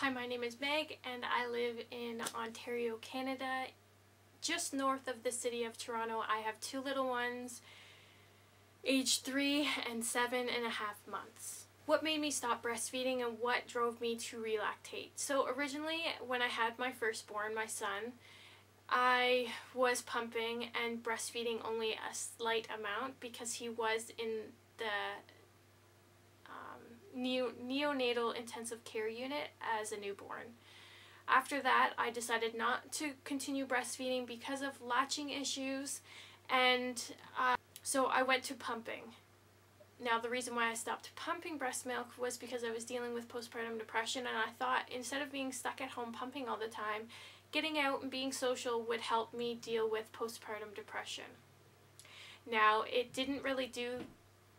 Hi, my name is Meg and I live in Ontario, Canada, just north of the city of Toronto. I have two little ones, aged 3 and 7.5 months. What made me stop breastfeeding and what drove me to relactate? So originally, when I had my firstborn, my son, I was pumping and breastfeeding only a slight amount because he was in the neonatal intensive care unit as a newborn. After that, I decided not to continue breastfeeding because of latching issues, and so I went to pumping. Now, the reason why I stopped pumping breast milk was because I was dealing with postpartum depression, and I thought instead of being stuck at home pumping all the time, getting out and being social would help me deal with postpartum depression. Now, it didn't really do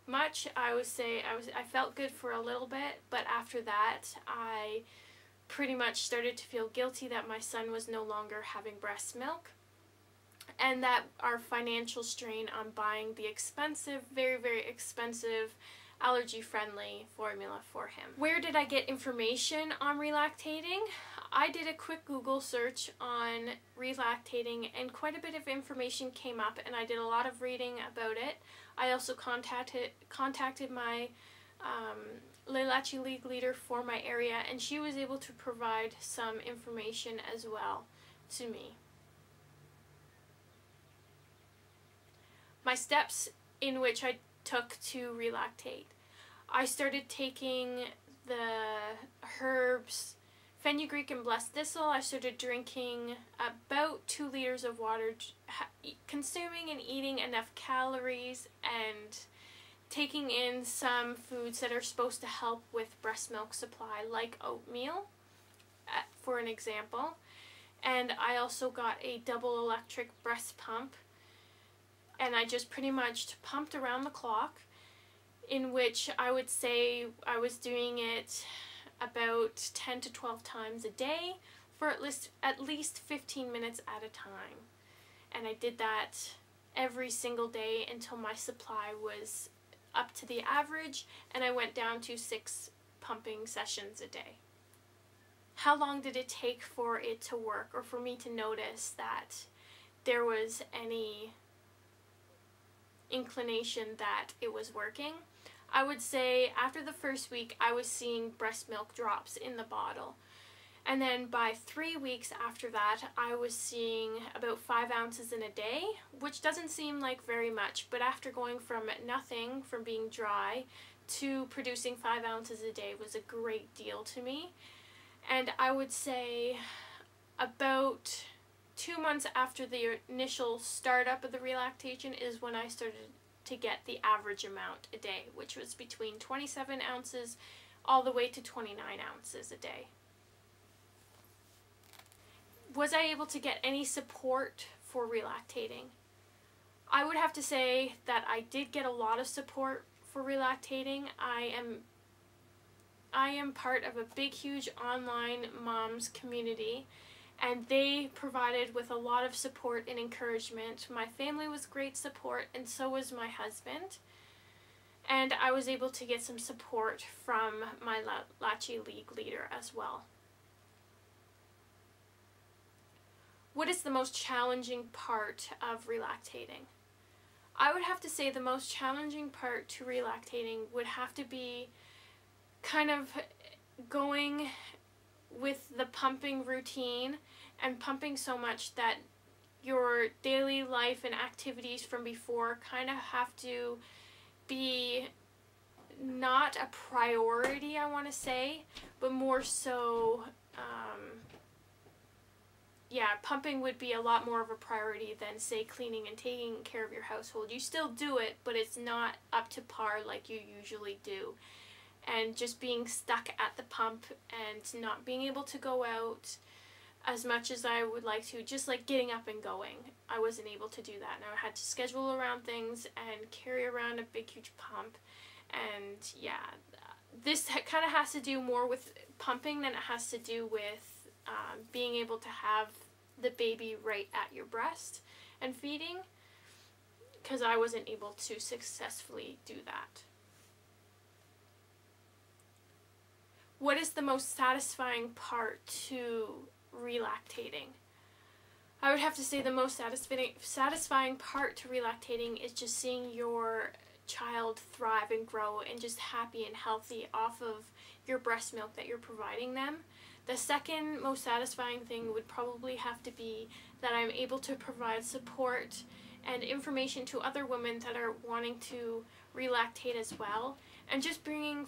much. I would say I felt good for a little bit, but after that I pretty much started to feel guilty that my son was no longer having breast milk, and that our financial strain on buying the expensive, very expensive, allergy-friendly formula for him. Where did I get information on relactating? I did a quick Google search on relactating and quite a bit of information came up, and I did a lot of reading about it. I also contacted my Relactate League leader for my area, and she was able to provide some information as well to me. My steps in which I took to relactate. I started taking the herbs fenugreek and blessed thistle. I started drinking about 2 liters of water, consuming and eating enough calories, and taking in some foods that are supposed to help with breast milk supply, like oatmeal, for an example. And I also got a double electric breast pump, and I just pretty much pumped around the clock, in which I would say I was doing it about 10 to 12 times a day for at least 15 minutes at a time. And I did that every single day until my supply was up to the average, and I went down to 6 pumping sessions a day. How long did it take for it to work, or for me to notice that there was any inclination that it was working? I would say after the first week I was seeing breast milk drops in the bottle, and then by 3 weeks after that I was seeing about 5 ounces in a day, which doesn't seem like very much, but after going from nothing, from being dry, to producing 5 ounces a day was a great deal to me. And I would say about 2 months after the initial startup of the relactation is when I started to get the average amount a day, which was between 27 ounces all the way to 29 ounces a day. Was I able to get any support for relactating? I would have to say that I did get a lot of support for relactating. I am part of a big, huge online moms community, and they provided with a lot of support and encouragement. My family was great support, and so was my husband. And I was able to get some support from my Relactate League leader as well. What is the most challenging part of relactating? I would have to say the most challenging part to relactating would have to be kind of going with the pumping routine and pumping so much that your daily life and activities from before kind of have to be not a priority, I want to say, but more so, yeah, pumping would be a lot more of a priority than, say, cleaning and taking care of your household. You still do it, but it's not up to par like you usually do. And just being stuck at the pump and not being able to go out as much as I would like to, just like getting up and going, I wasn't able to do that. And I had to schedule around things and carry around a big, huge pump. And yeah, this kind of has to do more with pumping than it has to do with being able to have the baby right at your breast and feeding, because I wasn't able to successfully do that. What is the most satisfying part to relactating? I would have to say the most satisfying part to relactating is just seeing your child thrive and grow and just happy and healthy off of your breast milk that you're providing them. The second most satisfying thing would probably have to be that I'm able to provide support and information to other women that are wanting to relactate as well, and just bringing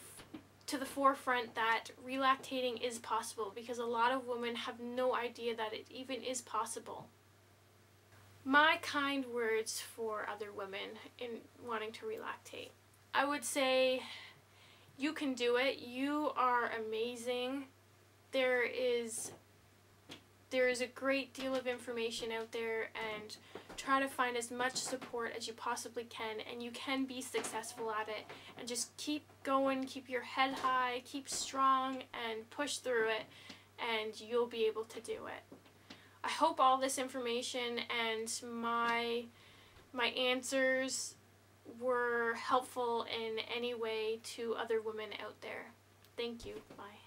to the forefront that relactating is possible, because a lot of women have no idea that it even is possible. My kind words for other women in wanting to relactate. I would say you can do it. You are amazing. There is a great deal of information out there, and try to find as much support as you possibly can, and you can be successful at it. And just keep going, keep your head high, keep strong, and push through it, and you'll be able to do it. I hope all this information and my answers were helpful in any way to other women out there. Thank you. Bye.